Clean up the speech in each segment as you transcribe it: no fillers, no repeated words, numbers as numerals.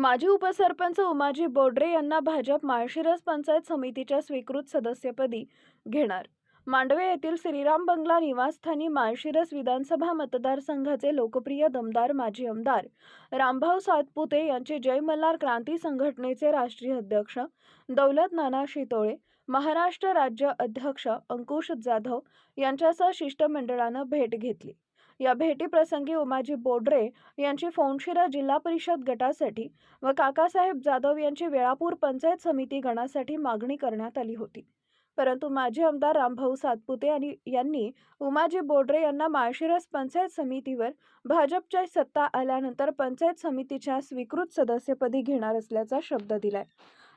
माजी उपसरपंच उमाजी बोडरे यांना भाजप माळशिरस पंचायत समितीच्या स्वीकृत सदस्यपदी घेणार। मांडवे येथील श्रीराम बंगला निवासस्थानी माळशिरस विधानसभा मतदारसंघाचे लोकप्रिय दमदार माजी आमदार रामभाऊ सातपुते यांचे जय मल्हार क्रांती संघटनेचे राष्ट्रीय अध्यक्ष दौलत नाना शितोळे, महाराष्ट्र राज्य अध्यक्ष अंकुश जाधव यांच्यासह शिष्टमंडळानं भेट घेतली। या भेटीप्रसंगी उमाजी बोडरे यांची फोंडशिरा जिल्हा परिषद गटासाठी व काकासाहेब जाधव यांची वेळापूर पंचायत समिती गणासाठी मागणी करण्यात आली होती। परंतु माजी आमदार रामभाऊ सातपुते यांनी उमाजी बोडरे यांना माळशिरस पंचायत समितीवर भाजपच्या सत्ता आल्यानंतर पंचायत समितीच्या स्वीकृत सदस्यपदी घेणार असल्याचा शब्द दिलाय।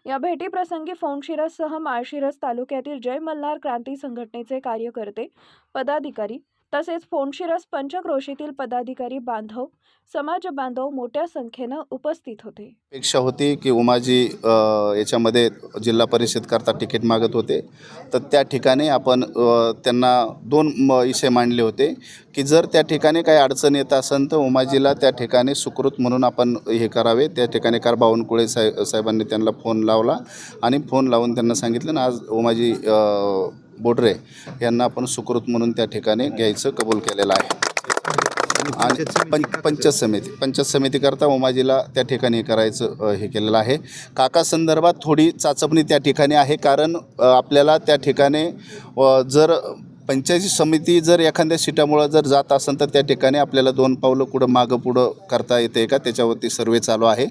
या भेटीप्रसंगी फोंडशिरससह माळशिरस तालुक्यातील जय मल्हार क्रांती संघटनेचे कार्यकर्ते, पदाधिकारी तसेच फोंडशिरस पंचक्रोशीतील पदाधिकारी बांधव, समाज बांधव मोठ्या संख्येने उपस्थित होते। अपेक्षा होती की उमाजी याच्यामध्ये जिल्हा परिषद करता तिकीट मागत होते, तर त्या ठिकाणी आपण त्यांना दोन विषय मांडले होते की जर त्या ठिकाणी काही अडचण येत असेल तर उमाजीला त्या ठिकाणी सुकृत म्हणून आपण हे करावे। त्या ठिकाणी कार बावनकुळे साहेबांनी त्यांना फोन लावला आणि फोन लावून त्यांना सांगितलं ना आज उमाजी बोडरे यांना आपण सुकृत म्हणून त्या ठिकाणी घ्यायचं कबूल केलेलं आहे। आणि पंचायत समितीकरता उमाजीला त्या ठिकाणी करायचं हे केलेलं आहे। काका संदर्भात थोडी चाचपणी त्या ठिकाणी आहे, कारण आपल्याला त्या ठिकाणी जर पंचायत समिती जर एखाद्या सीटामुळे जर जात असेल तर त्या ठिकाणी आपल्याला दोन पावलं पुढं मागं पुढं करता येते का, त्याच्यावरती सर्वे चालू आहे।